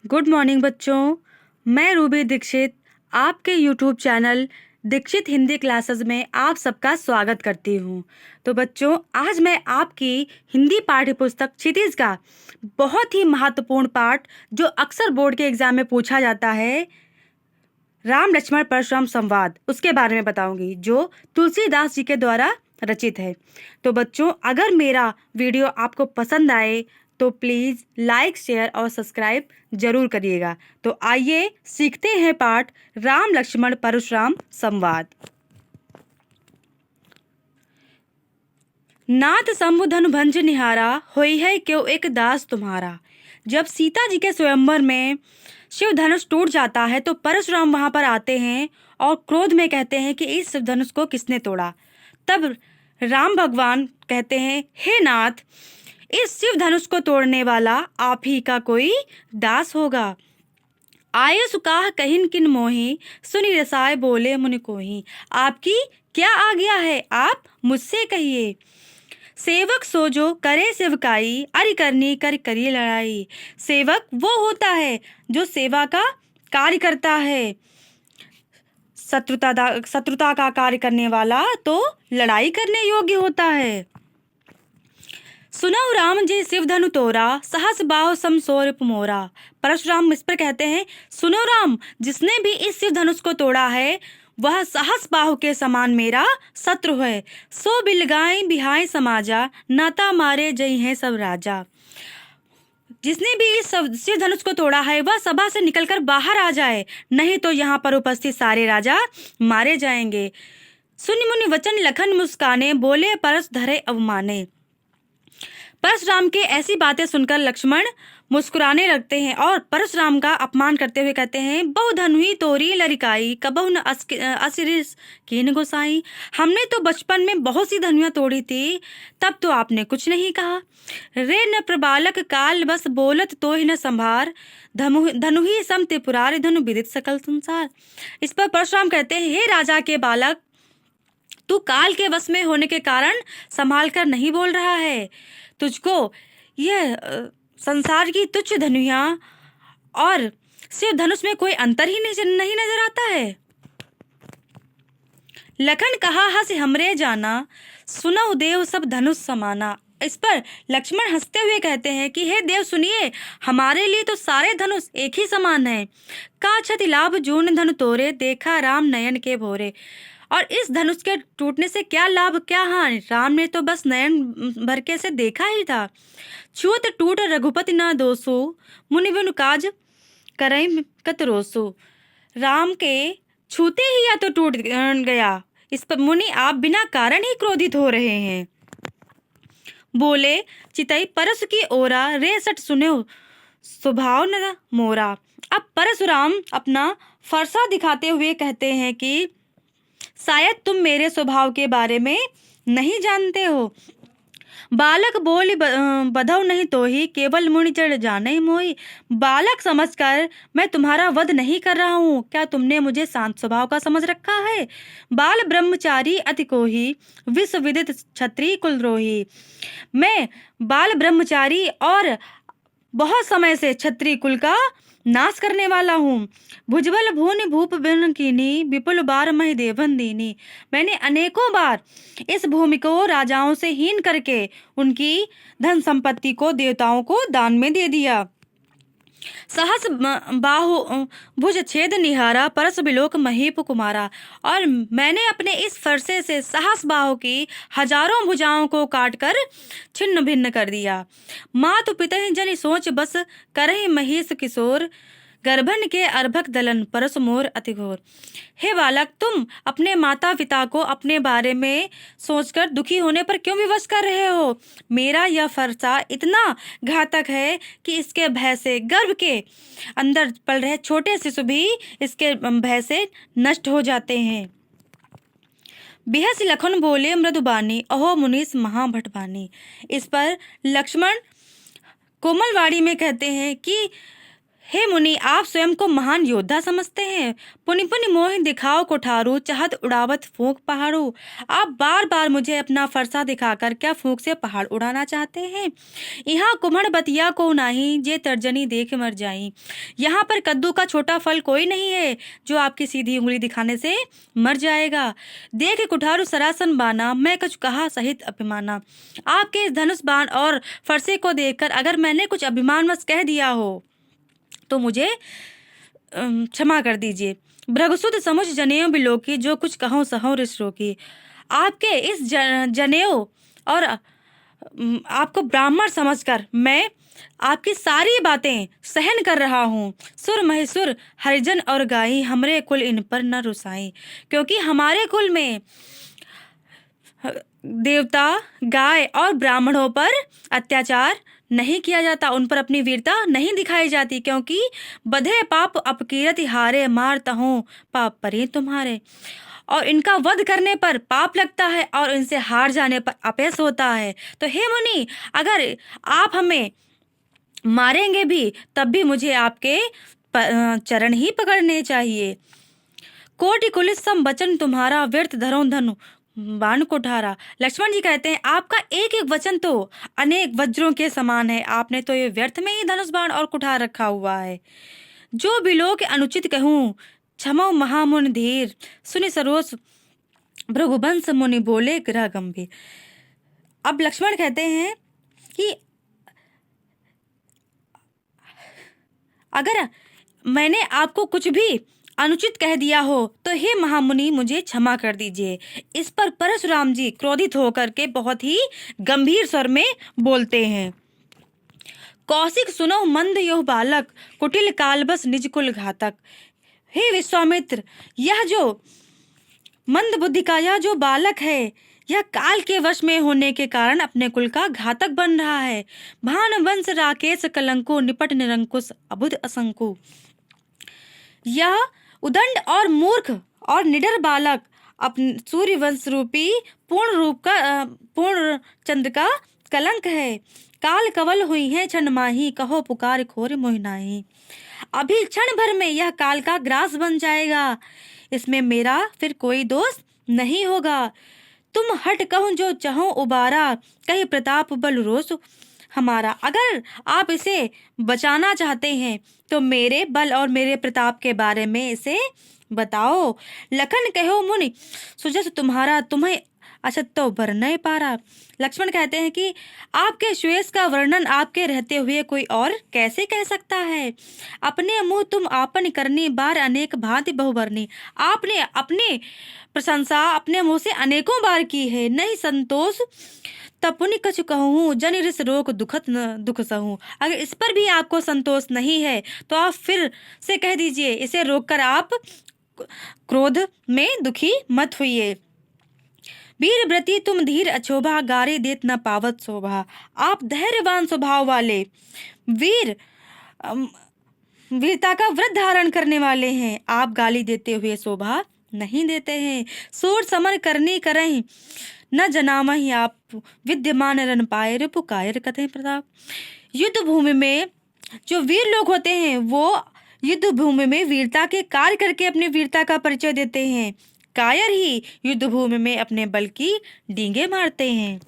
Good morning बच्चों। मैं रूबी दीक्षित आपके YouTube channel Dixit Hindi classes में आप सबका स्वागत करती हूँ। तो बच्चों, आज मैं आपकी हिंदी पाठ्य पुस्तक क्षितिज का बहुत ही महत्वपूर्ण पाठ जो अक्सर बोर्ड के एग्जाम में पूछा जाता है, राम लक्ष्मण परशुराम संवाद, उसके बारे में बताऊंगी जो तुलसीदास जी के द्वारा रचित है। तो बच्चों, अगर मेरा वीडियो आपको पसंद आए तो प्लीज़ लाइक, शेयर और सब्सक्राइब जरूर करिएगा। तो आइए सीखते हैं पाठ राम लक्ष्मण परशुराम संवाद। नाथ शंभु धनु भंज निहारा, होई है क्यों एक दास तुम्हारा। जब सीता जी के स्वयंवर में शिव धनुष टूट जाता है तो परशुराम वहां पर आते हैं और क्रोध में कहते हैं कि इस धनुष को किसने तोड़ा। तब राम भगवान कहते हैं, हे नाथ, इस शिव धनुष को तोड़ने वाला आप ही का कोई दास होगा। आये सुकाह कहिन किन मोही, सुनि रसाय बोले मुनि कोही। आपकी क्या आज्ञा है, आप मुझसे कहिए। सेवक सो जो करे सेवकाई, अरि करनी कर करिए लड़ाई। सेवक वो होता है जो सेवा का कार्य करता है, शत्रुता का कार्य करने वाला तो लड़ाई करने योग्य होता है। सुनौ राम जी शिव धनु तोरा, सहस बाहु सम सोर मोरा। परशुराम इस पर कहते हैं, सुनो राम, जिसने भी इस शिव धनुष को तोड़ा है वह सहस बाहु के समान मेरा शत्रु है। सो बिलगाई बिहाय समाजा, नाता मारे जय हैं सब राजा। जिसने भी इस शिव धनुष को तोड़ा है वह सभा से निकलकर बाहर आ जाए, नहीं तो यहाँ पर उपस्थित सारे राजा मारे जाएंगे। सुनि मुनि वचन लखन मुस्काने, बोले परस धरे अवमाने। परशुराम के ऐसी बातें सुनकर लक्ष्मण मुस्कुराने लगते हैं और परशुराम का अपमान करते हुए कहते हैं, बहु धनुही तोरी लरिकाई, कबहु न असिरिस कीन गोसाई। हमने तो बचपन में बहुत सी धनुयां तोड़ी थी, तब तो आपने कुछ नहीं कहा। रे न प्रबालक काल बस बोलत तो ही न संभार, धनुही सम त्रिपुरारि धनु विदित सकल संसार। इस पर परशुराम कहते हैं, हे राजा के बालक, तू काल के वश में होने के कारण संभाल कर नहीं बोल रहा है। तुझको यह संसार की तुच्छ धनुया और शिव धनुष में कोई अंतर ही नहीं नजर आता है। लखन कहा हंस हमरे जाना, सुनौ देव सब धनुष समाना। इस पर लक्ष्मण हंसते हुए कहते हैं कि हे देव सुनिए, हमारे लिए तो सारे धनुष एक ही समान है। का क्षति लाभ जून धनु तोरे, देखा राम नयन के भोरे। और इस धनुष के टूटने से क्या लाभ क्या हानि, राम ने तो बस नयन भर के से देखा ही था। छूत टूट रघुपति ना दोसो, मुनि बिनु काज करई कत रोसो। राम के छूते ही या तो टूट गया, इस पर मुनि आप बिना कारण ही क्रोधित हो रहे हैं। बोले चितई परसु की ओरा, रे सट सुनो स्वभाव न मोरा। अब परशुराम अपना फरसा दिखाते हुए कहते हैं कि शायद तुम मेरे स्वभाव के बारे में नहीं जानते हो। बालक बोली बधौ नहीं तो ही, केवल मुनि चढ़ जाने मोही। बालक समझकर मैं तुम्हारा वध नहीं कर रहा हूँ, क्या तुमने मुझे शांत स्वभाव का समझ रखा है। बाल ब्रह्मचारी अति कोही, विश्व विदित क्षत्रिय कुलद्रोही। मैं बाल ब्रह्मचारी और बहुत समय से क्षत्रिय कुल का नाश करने वाला हूँ। भुजबल भूनि भूप बिन कीनी, विपुल बार महि देवन दीनी। मैंने अनेकों बार इस भूमि को राजाओं से हीन करके उनकी धन संपत्ति को देवताओं को दान में दे दिया। सहस बाहु भुज छेद निहारा, परस बिलोक महीप कुमारा। और मैंने अपने इस फरसे से सहस बाहु की हजारों भुजाओं को काटकर छिन्न भिन्न कर दिया। मातु पिता जनि सोच बस, करहि महीस किशोर, गर्भन के अर्भक दलन परस मोर अति घोर। हे बालक, तुम अपने माता पिता को अपने बारे में सोचकर दुखी होने पर क्यों विवश कर रहे हो। मेरा यह फरसा इतना घातक है कि इसके भय से गर्भ के अंदर पल रहे छोटे शिशु भी इसके भय से नष्ट हो जाते हैं। बिहस लखन बोले मृदुबानी, अहो मुनीस महाभटबानी। इस पर लक्ष्मण कोमलवाड़ी में कहते हैं कि हे मुनि, आप स्वयं को महान योद्धा समझते हैं। पुनि पुनि मोहि दिखाओ कुठारू, चाहत उड़ावत फूंक पहाड़ू। आप बार बार मुझे अपना फरसा दिखाकर क्या फूंक से पहाड़ उड़ाना चाहते हैं? यहाँ कुम्हड़ बतिया को नाही, जे तर्जनी देख मर जाई। यहाँ पर कद्दू का छोटा फल कोई नहीं है जो आपकी सीधी उंगली दिखाने से मर जाएगा। देख कुठारू सरासन बाना, मैं कुछ कहा सहित अभिमाना। आपके इस धनुष बाण और फरसे को देखकर अगर मैंने कुछ अभिमानवश कह दिया हो तो मुझे क्षमा कर दीजिए। भृगुसुत समुझ जनेऊ बिलोकी, जो कुछ कहूँ सहूँ रिस रोकी। आपके इस जनेऊ और आपको ब्राह्मण समझकर मैं आपकी सारी बातें सहन कर रहा हूँ। सुर महिसुर हरिजन और गाई, हमरे कुल इन पर न रुसाई। क्योंकि हमारे कुल में देवता, गाय और ब्राह्मणों पर अत्याचार नहीं किया जाता, उन पर अपनी वीरता नहीं दिखाई जाती। क्योंकि बधे पाप अपकीरत हारे, मारता हूँ पाप परे तुम्हारे। और इनका वध करने पर पाप लगता है और इनसे हार जाने पर अपयश होता है। तो हे मुनि, अगर आप हमें मारेंगे भी तब भी मुझे आपके चरण ही पकड़ने चाहिए। कोटि कुलिस सम वचन तुम्हारा, व्यर्थ धरो धनु बाण कुठारा। लक्ष्मण जी कहते हैं आपका एक एक वचन तो अनेक वज्रों के समान है। आपने तो ये व्यर्थ में ही धनुष बाण और कुठार रखा हुआ है। जो बिलो के अनुचित कहूँ, क्षमो महामुनि धीर। सुनि सरोस भृगुवंश, मुनि बोले ग्रह गंभीर। अब लक्ष्मण कहते हैं कि अगर मैंने आपको कुछ भी अनुचित कह दिया हो तो हे महामुनि मुझे क्षमा कर दीजिए। इस पर परशुराम जी क्रोधित होकर के बहुत ही गंभीर स्वर में बोलते हैं। कौशिक सुनो मंद यो बालक, कुटिल कालबस निज कुल घातक। हे विश्वामित्र, यह जो मंद बुद्धि का यह जो बालक है, यह काल के वश में होने के कारण अपने कुल का घातक बन रहा है। भान वंश राकेश कलंको, निपट निरंकुश अबुध असंको। यह उदंड और मूर्ख और निडर बालक अपने सूर्य वंश रूपी पूर्ण चंद्र का कलंक है। काल कवल हुई है क्षण माही, कहो पुकार खोर मोहिनाही। अभी क्षण भर में यह काल का ग्रास बन जाएगा, इसमें मेरा फिर कोई दोष नहीं होगा। तुम हट कहूँ जो चाहो उबारा, कहीं प्रताप बल रोष हमारा। अगर आप इसे बचाना चाहते हैं तो मेरे बल और मेरे प्रताप के बारे में इसे बताओ। लखन कहो मुनि सुजस तुम्हारा, तुम्हें अछत तो वर्णय पारा। लक्ष्मण कहते हैं कि आपके श्वेस का वर्णन आपके रहते हुए कोई और कैसे कह सकता है। अपने मुंह तुम आपन करनी, बार अनेक भांति बहुवर्णी। आपने अपनी प्रशंसा अपने मुंह से अनेकों बार की है। नहीं संतोष तब पुनि कछु कहूँ, जन रिस रोक दुखत न दुख सहूँ। अगर इस पर भी आपको संतोष नहीं है तो आप फिर से कह दीजिए, इसे रोककर आप क्रोध में दुखी मत हुइए। वीर व्रती तुम धीर अछोभा, गारे देत न पावत शोभा। आप धैर्यवान स्वभाव वाले वीरता का व्रत धारण करने वाले हैं। आप गाली देते हुए शोभा नहीं देते हैं। सूर समर करनी करहीं न जनामहि, आप विद्यमान रन पाए रे पुकायर कथे प्रताप। युद्ध भूमि में जो वीर लोग होते हैं वो युद्ध भूमि में वीरता के कार्य करके अपनी वीरता का परिचय देते हैं। कायर ही युद्ध भूमि में अपने बल की डींगे मारते हैं।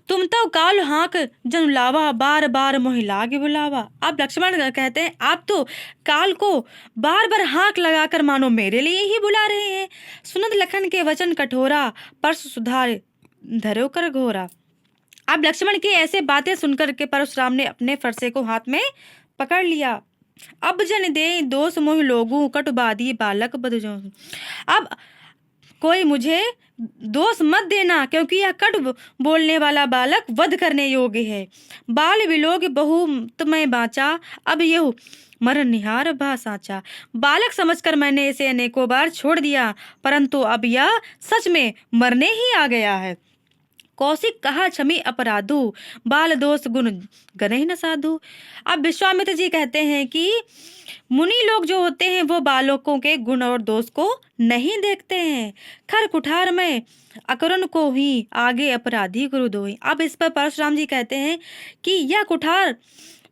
तुम तो काल हाँक जन लावा, बार बार मोहि लागे बुलावा। अब लक्ष्मण कहते हैं आप तो काल को बार बार हाँक लगाकर मानो मेरे लिए ही बुला रहे हैं। सुनत लखन के वचन कठोरा, परसु सुधार धरो कर घोरा। अब लक्ष्मण की ऐसे बातें सुनकर के परशुराम ने अपने फरसे को हाथ में पकड़ लिया। अब जन दे दोष मोह लोगू, कटुबादी बालक बदजो। अब कोई मुझे दोष मत देना, क्योंकि यह कट बोलने वाला बालक वध करने योग्य है। बाल विलोक बहु तुम्हें बाचा, अब यह मर निहार भा साचा। बालक समझकर मैंने इसे अनेकों बार छोड़ दिया, परंतु अब यह सच में मरने ही आ गया है। कौशिक कहा क्षमी अपराधु, बाल दोष गुण गने न साधु। अब विश्वामित्र जी कहते हैं कि मुनि लोग जो होते हैं वो बालकों के गुण और दोष को नहीं देखते हैं। खर कुठार में अकरुण को ही आगे अपराधी गुरु दोही। अब इस पर परशुराम जी कहते हैं कि यह कुठार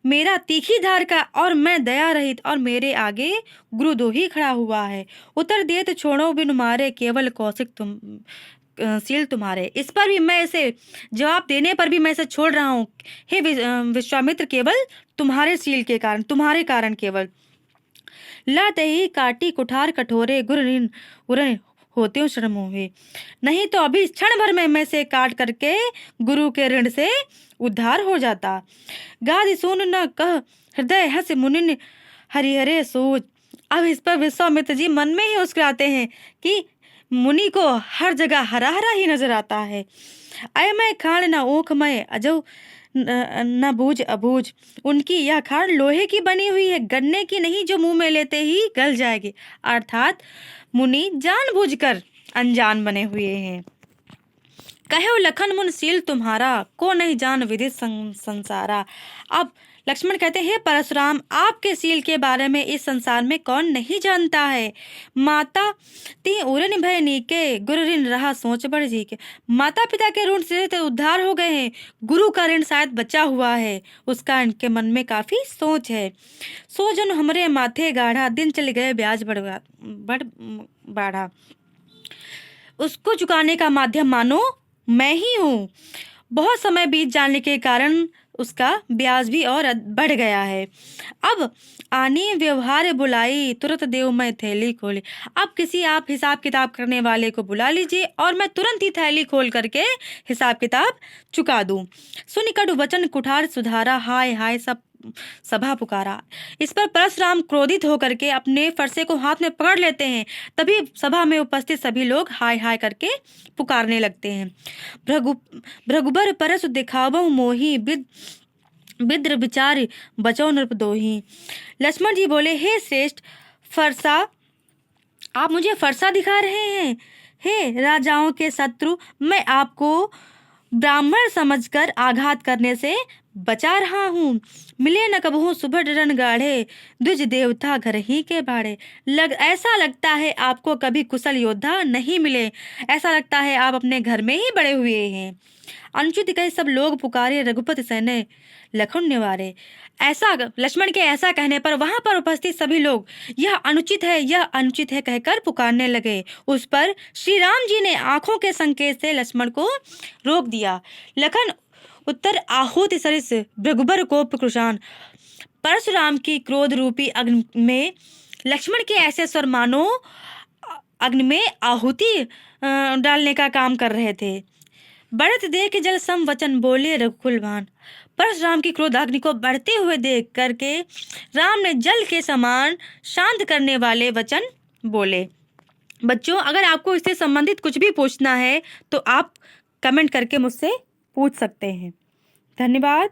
मेरा तीखी धार का और मैं दया रहित और मेरे आगे गुरुदोही खड़ा हुआ है। उत्तर दे तो छोड़ो बिन मारे, केवल कौशिक तुम सील तुम्हारे। इस पर भी मैं इसे जवाब देने पर भी मैं इसे छोड़ रहा हूँ। हे विश्वामित्र, केवल तुम्हारे सील के कारण, तुम्हारे कारण केवल। लाते ही काटी कुठार कठोरे, गुर ऋण उरण होते हो शर्म हुए। नहीं तो अभी क्षण भर में मैं से काट करके गुरु के ऋण से उद्धार हो जाता। गादि सुन न कह हृदय हस मुनिन हरिहरे सोच। अब इस पर विश्वामित्र जी मन में ही मुस्कुराते हैं कि मुनि को हर जगह हरा हरा ही नजर आता है। अय मैं खाण न ऊख मैं अजो न बूझ अबूझ। उनकी यह खाण लोहे की बनी हुई है, गन्ने की नहीं जो मुंह में लेते ही गल जाएगी। अर्थात मुनि जानबूझकर अनजान बने हुए हैं। कहो लखन मुन सील तुम्हारा, को नहीं जान विधि संसारा। अब लक्ष्मण कहते हैं, परशुराम आपके सील के बारे में इस संसार में कौन नहीं जानता है। माता ती उरन भय नीके, गुरु ऋण रहा सोच बढ़ जी के। माता पिता के ऋण से तो उद्धार हो गए हैं, गुरु का ऋण शायद बचा हुआ है, उसका इनके मन में काफी सोच है। सो जन हमरे माथे गाढ़ा, दिन चल गए ब्याज बढ़ बाढ़ा। उसको चुकाने का माध्यम मानो मैं ही हूँ। बहुत समय बीत जाने के कारण उसका ब्याज भी और बढ़ गया है। अब आनी व्यवहार बुलाई, तुरंत देव मैं थैली खोली। अब किसी आप हिसाब किताब करने वाले को बुला लीजिए और मैं तुरंत ही थैली खोल करके हिसाब किताब चुका दूं। सुन कटु वचन कुठार सुधारा, हाय हाय सब सभा पुकारा। इस पर परशुराम क्रोधित होकर के अपने फरसे को हाथ में पकड़ लेते हैं। तभी सभा में उपस्थित सभी लोग हाय हाय करके पुकारने लगते हैं। भृगुबर परसु दिखावो मोही, विद्र विचार बचो नृपदोही। लक्ष्मण जी बोले, हे श्रेष्ठ फरसा, आप मुझे फरसा दिखा रहे हैं। हे राजाओं के शत्रु, मैं आपको ब्राह्मण समझकर आघात करने से बचा रहा हूँ। मिले न कबहू सुभट रन गाढ़े, द्विज देवता घर ही के बाड़े। ऐसा लगता है आपको कभी कुशल योद्धा नहीं मिले, ऐसा लगता है आप अपने घर में ही बड़े हुए हैं। अनुचित कहे सब लोग पुकारे, रघुपति सैन्य लखन निवारे। ऐसा लक्ष्मण के ऐसा कहने पर वहां पर उपस्थित सभी लोग यह अनुचित है, यह अनुचित है कहकर पुकारने लगे। उस पर श्री राम जी ने आंखों के संकेत से लक्ष्मण को रोक दिया। लखन उत्तर आहुति सरिस, भृगुबर कोप कृशान। परशुराम की क्रोध रूपी अग्नि में लक्ष्मण के ऐसे स्वर मानो अग्नि में आहुति डालने का काम कर रहे थे। बढ़त देख जल सम वचन बोले रघुकुल भान। परशुराम की क्रोध अग्नि को बढ़ते हुए देख करके राम ने जल के समान शांत करने वाले वचन बोले। बच्चों, अगर आपको इससे संबंधित कुछ भी पूछना है तो आप कमेंट करके मुझसे पूछ सकते हैं। धन्यवाद।